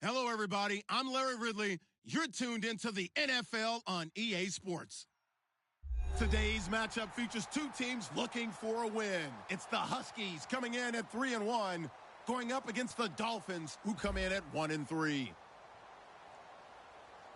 Hello, everybody. I'm Larry Ridley. You're tuned into the NFL on EA Sports. Today's matchup features two teams looking for a win. It's the Huskies coming in at 3-1, going up against the Dolphins, who come in at 1-3.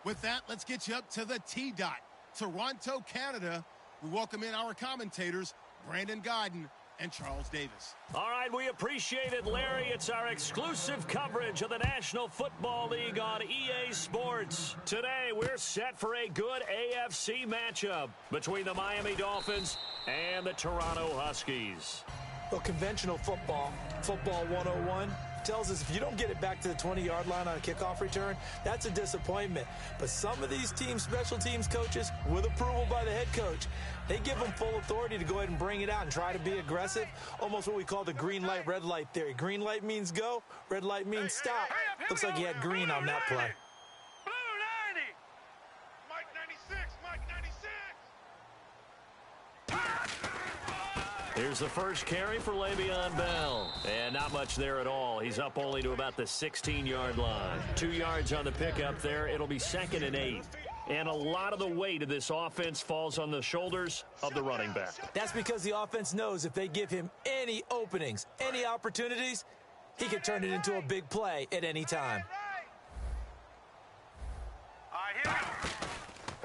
With that, let's get you up to the T-Dot, Toronto, Canada. We welcome in our commentators, Brandon Godden and Charles Davis. All right, we appreciate it, Larry. It's our exclusive coverage of the National Football League on EA Sports. Today, we're set for a good AFC matchup between the Miami Dolphins and the Toronto Huskies. Well, conventional football 101, tells us if you don't get it back to the 20-yard line on a kickoff return, that's a disappointment. But some of these teams, special teams coaches, with approval by the head coach, they give them full authority to go ahead and bring it out and try to be aggressive, almost what we call the green light, red light theory. Green light means go, red light means stop. Looks like he had green on that play. Blue 90. Mike 96, Mike 96. Here's the first carry for Le'Veon Bell. And not much there at all. He's up only to about the 16-yard line. 2 yards on the pickup there. It'll be 2nd and 8. And a lot of the weight of this offense falls on the shoulders of the running back. That's because the offense knows if they give him any openings, any opportunities, he can turn it into a big play at any time.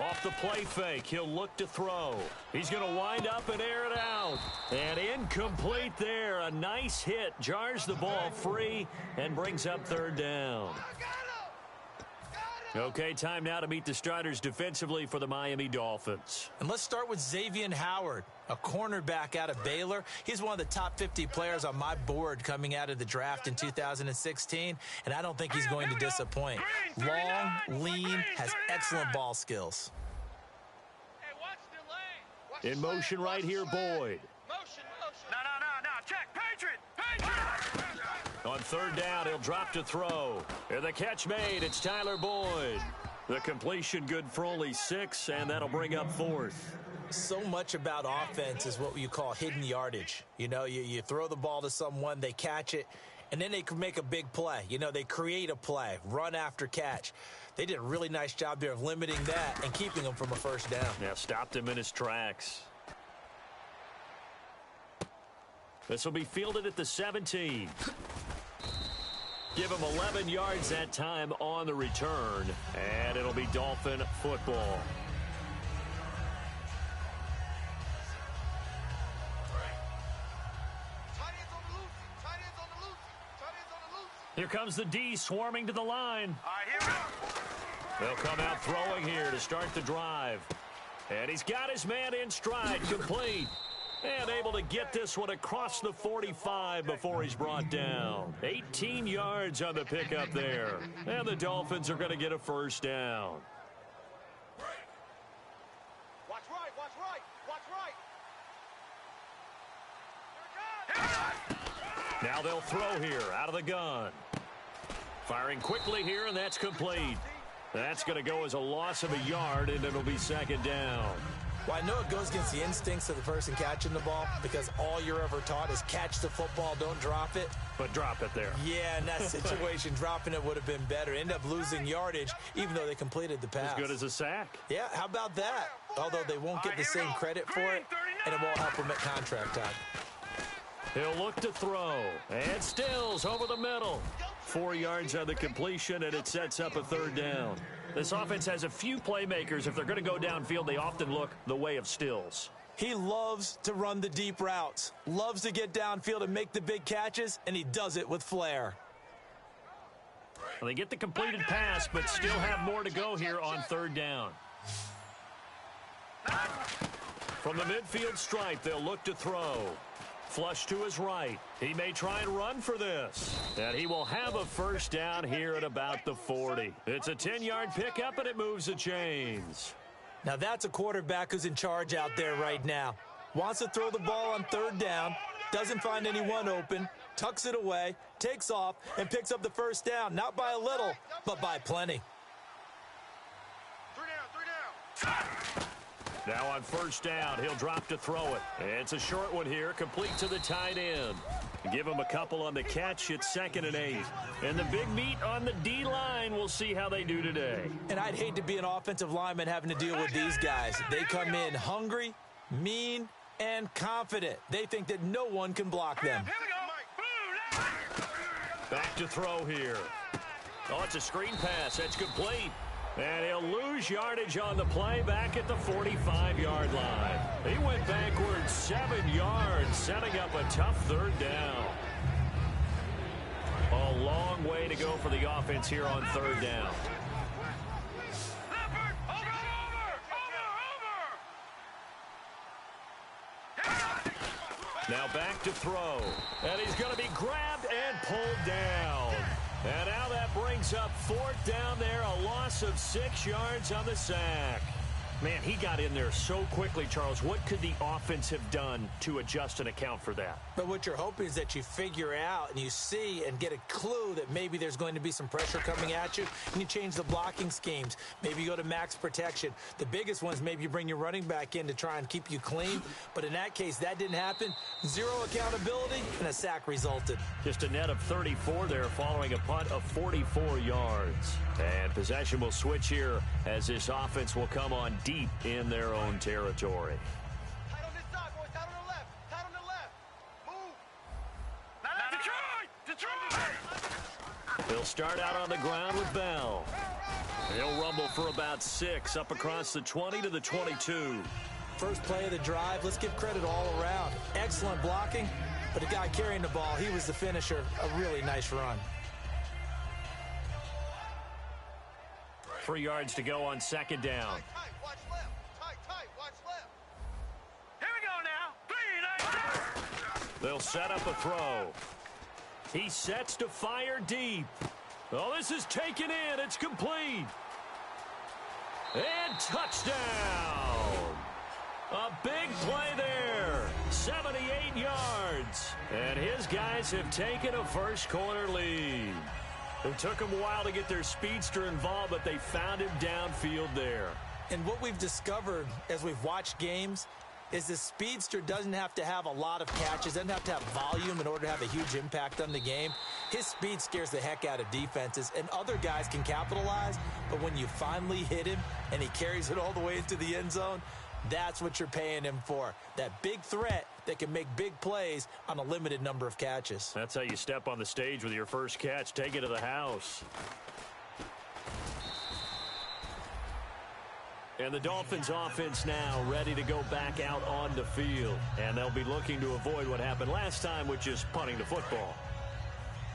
Off the play fake, he'll look to throw. He's going to wind up and air it out. And incomplete there. A nice hit. Jars the ball free and brings up 3rd down. Okay, time now to meet the starters defensively for the Miami Dolphins. And let's start with Xavier Howard, a cornerback out of Baylor. He's one of the top 50 players on my board coming out of the draft in 2016, and I don't think he's going to disappoint. Long, lean, has excellent ball skills. In motion right here, Boyd. Motion. No. Check. Patriot. On 3rd down, he'll drop to throw. And the catch made. It's Tyler Boyd. The completion good for only 6, and that'll bring up 4th. So much about offense is what you call hidden yardage. You know, you throw the ball to someone, they catch it, and then they can make a big play. You know, they create a play, run after catch. They did a really nice job there of limiting that and keeping him from a 1st down. Yeah, stopped him in his tracks. This will be fielded at the 17. Give him 11 yards that time on the return, and it'll be Dolphin football. Here comes the D swarming to the line. They'll come out throwing here to start the drive. And he's got his man in stride, complete. And able to get this one across the 45 before he's brought down. 18 yards on the pickup there. And the Dolphins are going to get a 1st down. Watch right. Now they'll throw here out of the gun. Firing quickly here, and that's complete. That's going to go as a loss of a yard, and it'll be 2nd down. Well, I know it goes against the instincts of the person catching the ball because all you're ever taught is catch the football, don't drop it. But drop it there. Yeah, in that situation, dropping it would have been better. End up losing yardage, even though they completed the pass. As good as a sack. Yeah, how about that? Although they won't get the same credit for it, and it won't help them at contract time. He'll look to throw. And Stills over the middle. 4 yards on the completion, and it sets up a 3rd down. This offense has a few playmakers. If they're going to go downfield, they often look the way of Stills. He loves to run the deep routes, loves to get downfield and make the big catches, and he does it with flair. Well, they get the completed pass, but still have more to go here on 3rd down. From the midfield stripe, they'll look to throw. Flush to his right. He may try and run for this. And he will have a 1st down here at about the 40. It's a 10-yard pickup, and it moves the chains. Now that's a quarterback who's in charge out there right now. Wants to throw the ball on 3rd down, doesn't find anyone open, tucks it away, takes off, and picks up the 1st down. Not by a little, but by plenty. 3 down. Now on first down, he'll drop to throw it. It's a short one here, complete to the tight end. Give him a couple on the catch. It's 2nd and 8. And the big meat on the D-line. We'll see how they do today. And I'd hate to be an offensive lineman having to deal with these guys. They come in hungry, mean, and confident. They think that no one can block them. Back to throw here. Oh, it's a screen pass. That's complete. And he'll lose yardage on the play back at the 45-yard line. He went backwards 7 yards, setting up a tough 3rd down. A long way to go for the offense here on 3rd down. Now back to throw. And he's going to be grabbed and pulled down. And now that brings up 4th down there, a loss of 6 yards on the sack. Man, he got in there so quickly, Charles. What could the offense have done to adjust and account for that? But what you're hoping is that you figure out and you see and get a clue that maybe there's going to be some pressure coming at you, and you change the blocking schemes. Maybe you go to max protection. The biggest ones, maybe you bring your running back in to try and keep you clean. But in that case, that didn't happen. 0 accountability, and a sack resulted. Just a net of 34 there following a punt of 44 yards. And possession will switch here as this offense will come on deep in their own territory. Tight on this side, boys. Tight on the left. Tight on the left. Move. Now Detroit! They'll start out on the ground with Bell. He'll rumble for about 6 up across the 20 to the 22. First play of the drive, let's give credit all around. Excellent blocking, but the guy carrying the ball, he was the finisher. A really nice run. 3 yards to go on 2nd down. Tight, watch left. Tight, watch left. Here we go now. 3, They'll set up a throw. He sets to fire deep. Oh, this is taken in. It's complete. And touchdown. A big play there. 78 yards. And his guys have taken a first quarter lead. It took them a while to get their speedster involved, but they found him downfield there. And what we've discovered as we've watched games is the speedster doesn't have to have a lot of catches, doesn't have to have volume in order to have a huge impact on the game. His speed scares the heck out of defenses, and other guys can capitalize, but when you finally hit him and he carries it all the way into the end zone, that's what you're paying him for. That big threat that can make big plays on a limited number of catches. That's how you step on the stage with your first catch. Take it to the house. And the Dolphins offense now ready to go back out on the field. And they'll be looking to avoid what happened last time, which is punting the football.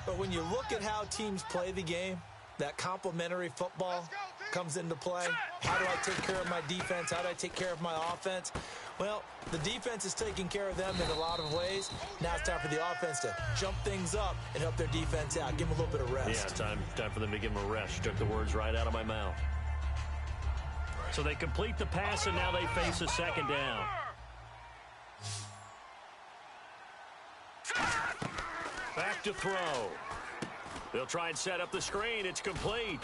But when you look at how teams play the game, that complementary football comes into play. How do I take care of my defense? How do I take care of my offense? Well, the defense is taking care of them in a lot of ways. Now it's time for the offense to jump things up and help their defense out. Give them a little bit of rest. Yeah, time for them to give them a rest. Took the words right out of my mouth. So they complete the pass, and now they face a 2nd down. Back to throw. They'll try and set up the screen. It's complete.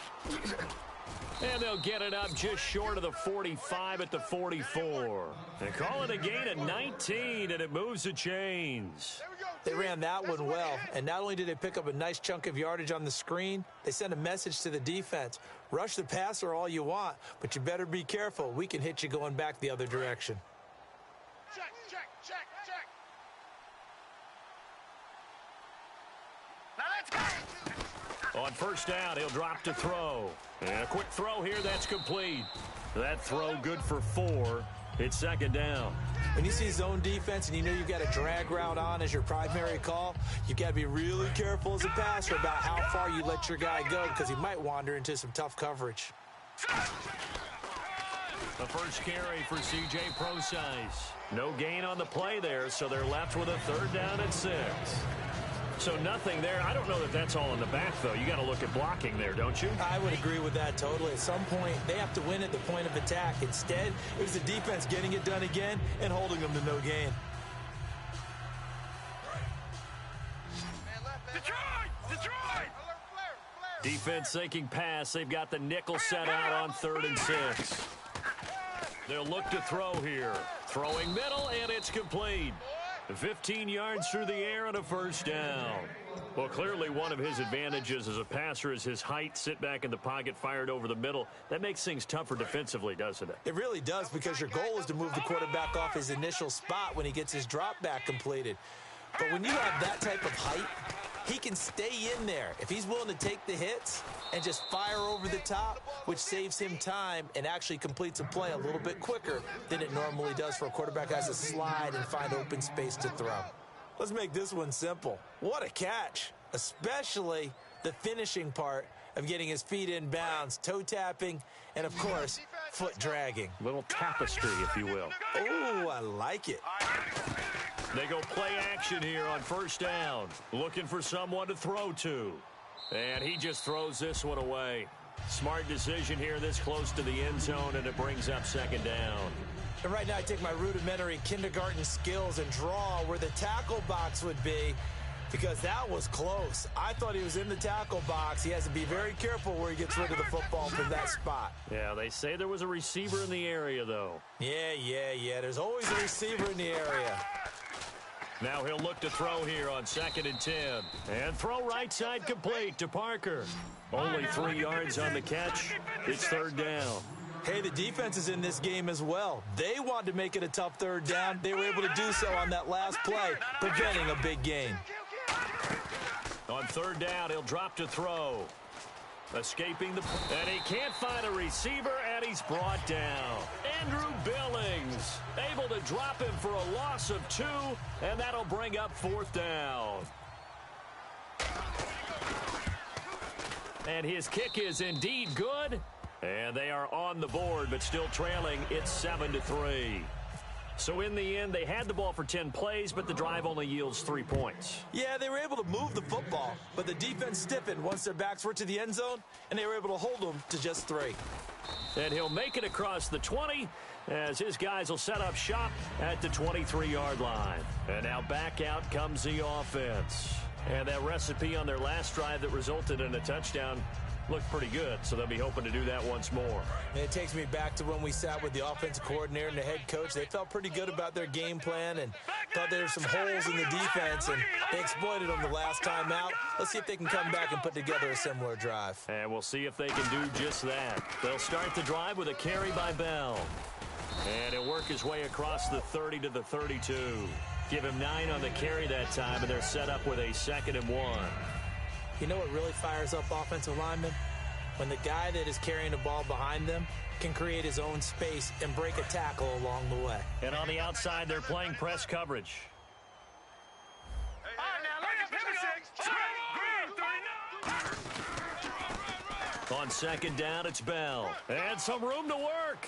And they'll get it up just short of the 45 at the 44. They call it a gain of 19, and it moves the chains. They ran that one well, and not only did they pick up a nice chunk of yardage on the screen, they sent a message to the defense. Rush the passer all you want, but you better be careful. We can hit you going back the other direction. Check. Now let's go. On first down, he'll drop to throw. And a quick throw here, that's complete. That throw good for 4. It's 2nd down. When you see zone defense and you know you've got a drag route on as your primary call, you've got to be really careful as a passer about how far you let your guy go because he might wander into some tough coverage. The first carry for C.J. Procise. No gain on the play there, so they're left with a 3rd down and 6. So nothing there. I don't know that that's all in the back, though. You got to look at blocking there, don't you? I would agree with that totally. At some point, they have to win at the point of attack. Instead, it was the defense getting it done again and holding them to no gain. Detroit! Defense thinking pass. They've got the nickel set out on 3rd and 6. They'll look to throw here. Throwing middle, and it's complete. 15 yards through the air and a first down. Well, clearly one of his advantages as a passer is his height. Sit back in the pocket, fired over the middle. That makes things tougher defensively, doesn't it? It really does, because your goal is to move the quarterback off his initial spot when he gets his drop back completed. But when you have that type of height, he can stay in there if he's willing to take the hits and just fire over the top, which saves him time and actually completes a play a little bit quicker than it normally does for a quarterback who has to slide and find open space to throw. Let's make this one simple. What a catch, especially the finishing part of getting his feet in bounds, toe tapping, and of course, foot dragging. Little tapestry, if you will. Oh, I like it. They go play action here on first down. Looking for someone to throw to. And he just throws this one away. Smart decision here this close to the end zone, and it brings up second down. And right now I take my rudimentary kindergarten skills and draw where the tackle box would be, because that was close. I thought he was in the tackle box. He has to be very careful where he gets rid of the football from that spot. Yeah, they say there was a receiver in the area, though. Yeah. There's always a receiver in the area. Now he'll look to throw here on 2nd and 10. And throw right side complete to Parker. Only 3 yards on the catch. It's third down. Hey, the defense is in this game as well. They wanted to make it a tough third down. They were able to do so on that last play, preventing a big gain. On third down, he'll drop to throw. Escaping the... And he can't find a receiver, and he's brought down. Andrew Billings able to drop him for a loss of 2, and that'll bring up fourth down. And his kick is indeed good. And they are on the board, but still trailing. It's 7-3. So in the end, they had the ball for 10 plays, but the drive only yields 3 points. Yeah, they were able to move the football, but the defense stiffened once their backs were to the end zone, and they were able to hold them to just 3. And he'll make it across the 20 as his guys will set up shop at the 23-yard line. And now back out comes the offense. And that recipe on their last drive that resulted in a touchdown looked pretty good, so they'll be hoping to do that once more. And it takes me back to when we sat with the offensive coordinator and the head coach. They felt pretty good about their game plan and thought there were some holes in the defense, and they exploited them the last time out. Let's see if they can come back and put together a similar drive. And we'll see if they can do just that. They'll start the drive with a carry by Bell. And he'll work his way across the 30 to the 32. Give him 9 on the carry that time, and they're set up with a 2nd and 1. You know what really fires up offensive linemen? When the guy that is carrying the ball behind them can create his own space and break a tackle along the way. And on the outside, they're playing press coverage. On 2nd down, it's Bell. And some room to work.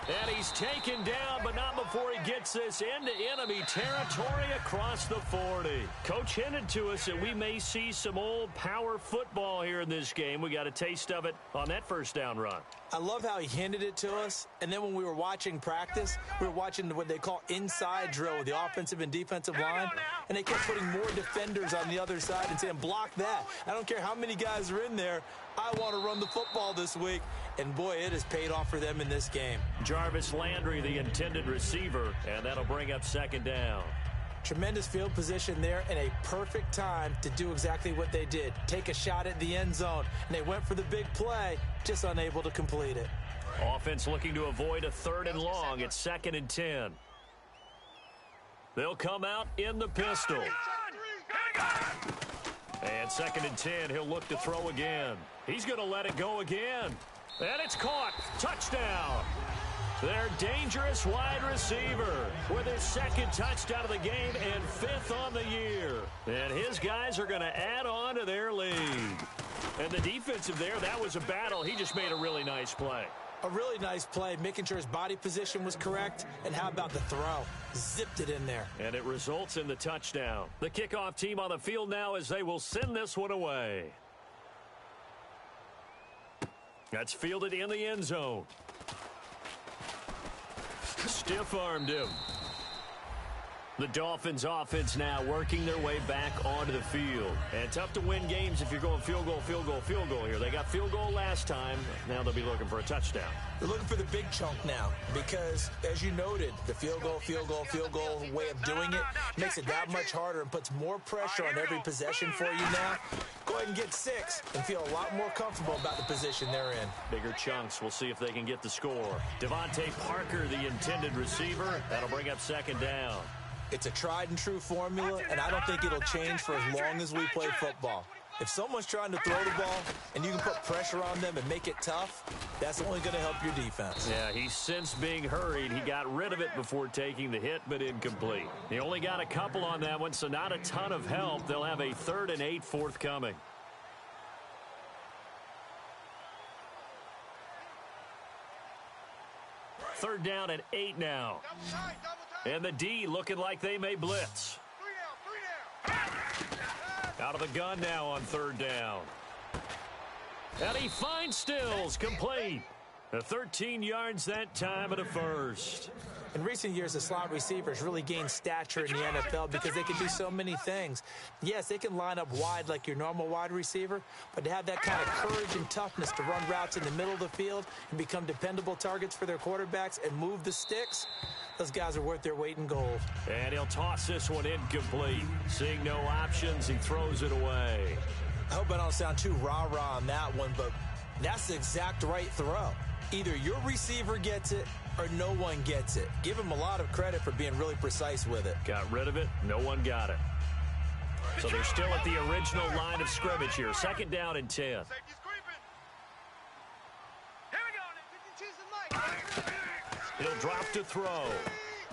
And he's taken down, but not before he gets this into enemy territory across the 40. Coach hinted to us that we may see some old power football here in this game. We got a taste of it on that first down run. I love how he hinted it to us, and then when we were watching practice, we were watching what they call inside drill with the offensive and defensive line, and they kept putting more defenders on the other side and saying, block that. I don't care how many guys are in there. I want to run the football this week, and boy, it has paid off for them in this game. Jarvis Landry, the intended receiver, and that'll bring up 2nd down. Tremendous field position there and a perfect time to do exactly what they did. Take a shot at the end zone, and they went for the big play, just unable to complete it. Offense looking to avoid a 3rd and long. It's 2nd and 10. They'll come out in the pistol. And 2nd and 10, he'll look to throw again. He's going to let it go again. And it's caught. Touchdown. Their dangerous wide receiver with his 2nd touchdown of the game and 5th on the year. And his guys are going to add on to their lead. And the defensive there, that was a battle. He just made a really nice play. A really nice play, making sure his body position was correct. And how about the throw? Zipped it in there. And it results in the touchdown. The kickoff team on the field now as they will send this one away. That's fielded in the end zone. Stiff-armed him. The Dolphins offense now working their way back onto the field. And tough to win games if you're going field goal, field goal, field goal here. They got field goal last time. Now they'll be looking for a touchdown. They're looking for the big chunk now because, as you noted, the field goal way of doing it makes it that much harder and puts more pressure on every possession for you now. Go ahead and get 6 and feel a lot more comfortable about the position they're in. Bigger chunks. We'll see if they can get the score. Devontae Parker, the intended receiver. That'll bring up second down. It's a tried-and-true formula, and I don't think it'll change for as long as we play football. If someone's trying to throw the ball and you can put pressure on them and make it tough, that's only going to help your defense. Yeah, he's since being hurried. He got rid of it before taking the hit, but incomplete. He only got a couple on that one, so not a ton of help. They'll have a 3rd and 8 forthcoming. Third down and 8 now. And the D looking like they may blitz. Out of the gun now on 3rd down. And he finds Stills, complete. 13 yards that time at a first. In recent years, the slot receivers really gained stature in the NFL because they can do so many things. Yes, they can line up wide like your normal wide receiver, but to have that kind of courage and toughness to run routes in the middle of the field and become dependable targets for their quarterbacks and move the sticks, those guys are worth their weight in gold. And he'll toss this one incomplete. Seeing no options, he throws it away. I hope I don't sound too rah-rah on that one, but that's the exact right throw. Either your receiver gets it or no one gets it. Give him a lot of credit for being really precise with it. Got rid of it. No one got it. So they're still at the original line of scrimmage here. 2nd down and 10. He'll drop to throw.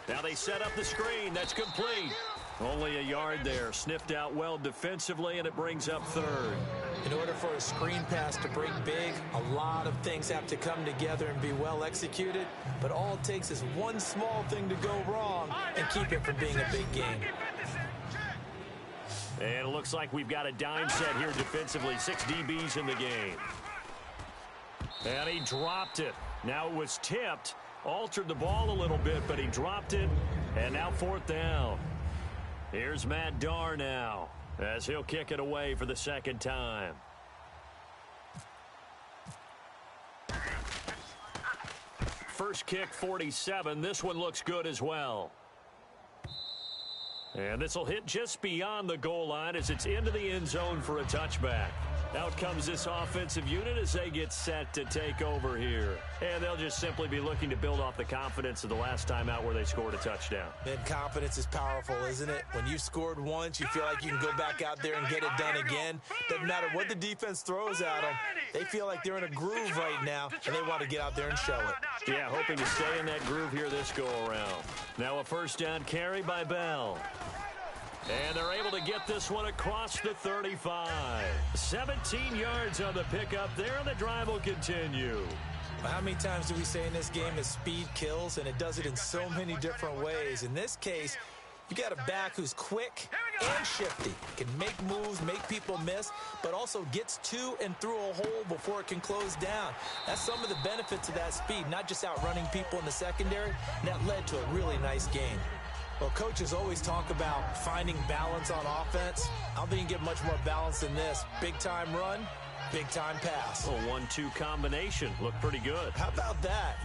Now they set up the screen. That's complete. Only a yard there. Sniffed out well defensively, and it brings up 3rd. In order for a screen pass to break big, a lot of things have to come together and be well executed. But all it takes is one small thing to go wrong and keep it from being a big game. And it looks like we've got a dime set here defensively. 6 DBs in the game. And he dropped it. Now it was tipped. Altered the ball a little bit, but he dropped it. And now 4th down. Here's Matt Darr now as he'll kick it away for the 2nd time. First kick, 47. This one looks good as well. And this will hit just beyond the goal line as it's into the end zone for a touchback. Out comes this offensive unit as they get set to take over here. And they'll just simply be looking to build off the confidence of the last time out where they scored a touchdown. And confidence is powerful, isn't it? When you've scored once, you feel like you can go back out there and get it done again. Doesn't matter what the defense throws at them. They feel like they're in a groove right now, and they want to get out there and show it. Yeah, hoping to stay in that groove here this go-around. Now a 1st down carry by Bell. And they're able to get this one across the 35. 17 yards on the pickup there, and the drive will continue. Well, how many times do we say in this game that speed kills, and it does it in so many different ways? In this case, you got a back who's quick and shifty, can make moves, make people miss, but also gets to and through a hole before it can close down. That's some of the benefits of that speed, not just outrunning people in the secondary, and that led to a really nice game. Well, coaches always talk about finding balance on offense. I don't think you can get much more balance than this. Big-time run, big-time pass. A 1-2 combination. Looked pretty good. How about that?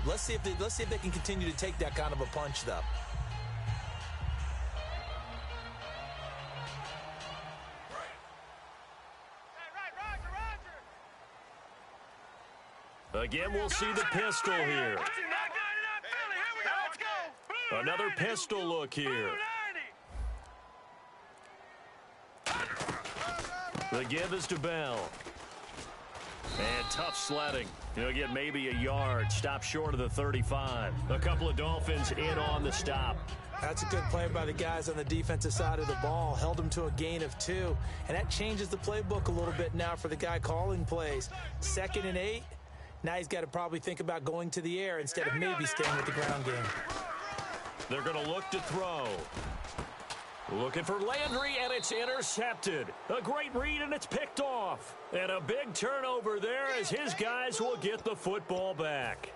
Let's see if they can continue to take that kind of a punch, though. Again, we'll see the pistol here. Another pistol look here. The give is to Bell. And tough sledding. He'll get maybe a yard. Stop short of the 35. A couple of Dolphins in on the stop. That's a good play by the guys on the defensive side of the ball. Held them to a gain of 2. And that changes the playbook a little bit now for the guy calling plays. 2nd and 8. Now he's got to probably think about going to the air instead of maybe staying with the ground game. They're going to look to throw. Looking for Landry, and it's intercepted. A great read, and it's picked off. And a big turnover there as his guys will get the football back.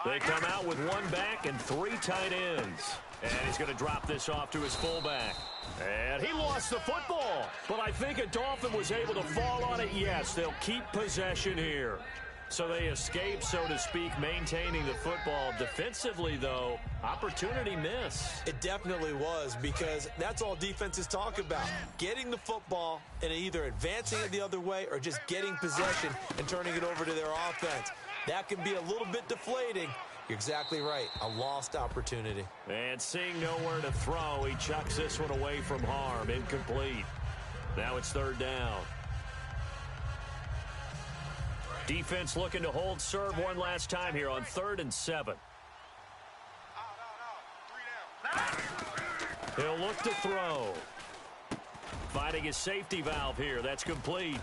They come out with one back and three tight ends. And he's going to drop this off to his fullback. And he lost the football. But I think a Dolphin was able to fall on it. Yes, they'll keep possession here. So they escape, so to speak, maintaining the football. Defensively, though, opportunity miss. It definitely was, because that's all defenses talk about. Getting the football and either advancing it the other way or just getting possession and turning it over to their offense. That can be a little bit deflating. You're exactly right. A lost opportunity. And seeing nowhere to throw, he chucks this one away from harm. Incomplete. Now it's third down. Defense looking to hold serve one last time here on 3rd and 7. He'll look to throw. Finding his safety valve here. That's complete.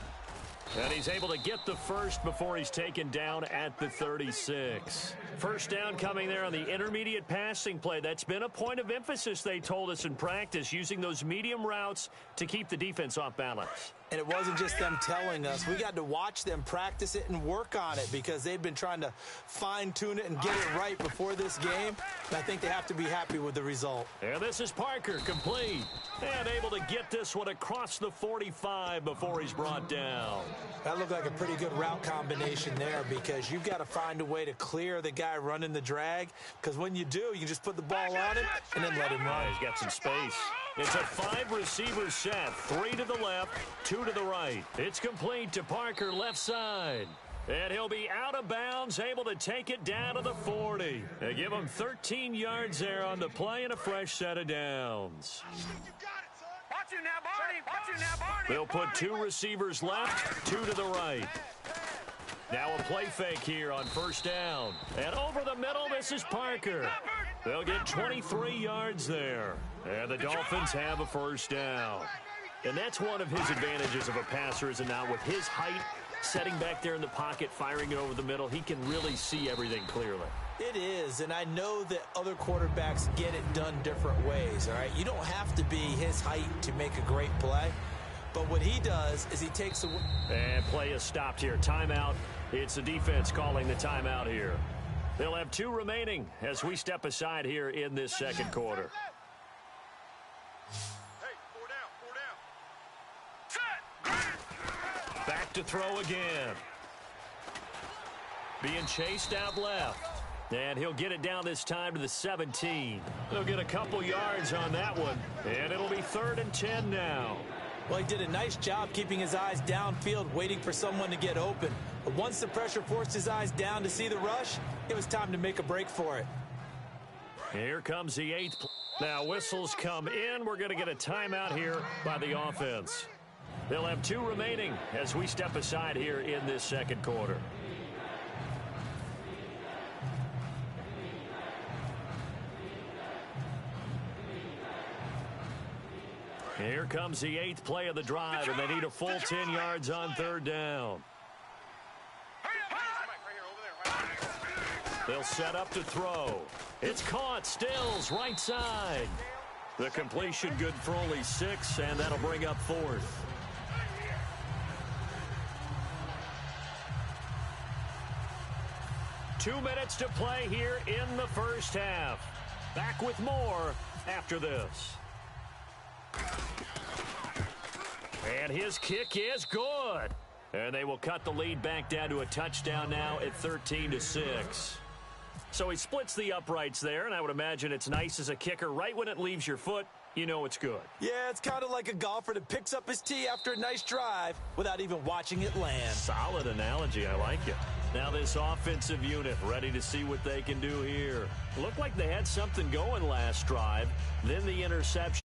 And he's able to get the first before he's taken down at the 36. First down coming there on the intermediate passing play. That's been a point of emphasis, they told us in practice, using those medium routes to keep the defense off balance. And it wasn't just them telling us. We got to watch them practice it and work on it, because they've been trying to fine-tune it and get it right before this game. And I think they have to be happy with the result. And this is Parker, complete. And able to get this one across the 45 before he's brought down. That looked like a pretty good route combination there, because you've got to find a way to clear the guy running the drag, because when you do, you can just put the ball on him and then let him run. He's got some space. It's a 5-receiver set, 3 to the left, 2 to the right. It's complete to Parker, left side. And he'll be out of bounds, able to take it down to the 40. They give him 13 yards there on the play and a fresh set of downs. Watch you now, Barney. Watch you now, Barney. They'll put 2 receivers left, 2 to the right. Now a play fake here on first down. And over the middle, this is Parker. They'll get 23 yards there. And the Dolphins have a first down. And that's one of his advantages of a passer, is it not? With his height, setting back there in the pocket, firing it over the middle, he can really see everything clearly. It is, and I know that other quarterbacks get it done different ways, all right? You don't have to be his height to make a great play. But what he does is he takes a... And play is stopped here. Timeout. It's the defense calling the timeout here. They'll have 2 remaining as we step aside here in this second quarter. Back to throw again. Being chased out left. And he'll get it down this time to the 17. They'll get a couple yards on that one. And it'll be 3rd and 10 now. Well, he did a nice job keeping his eyes downfield, waiting for someone to get open. But once the pressure forced his eyes down to see the rush, it was time to make a break for it. Here comes the 8th. Now whistles come in. We're going to get a timeout here by the offense. They'll have 2 remaining as we step aside here in this second quarter. Here comes the 8th play of the drive, and they need a full 10 yards on 3rd down. They'll set up to throw. It's caught. Stills, right side. The completion good for only 6, and that'll bring up 4th. Two minutes to play here in the first half. Back with more after this. And his kick is good. And they will cut the lead back down to a touchdown now at 13-6. So he splits the uprights there, and I would imagine it's nice as a kicker. Right when it leaves your foot, you know it's good. Yeah, it's kind of like a golfer that picks up his tee after a nice drive without even watching it land. Solid analogy. I like it. Now this offensive unit ready to see what they can do here. Looked like they had something going last drive. Then the interception.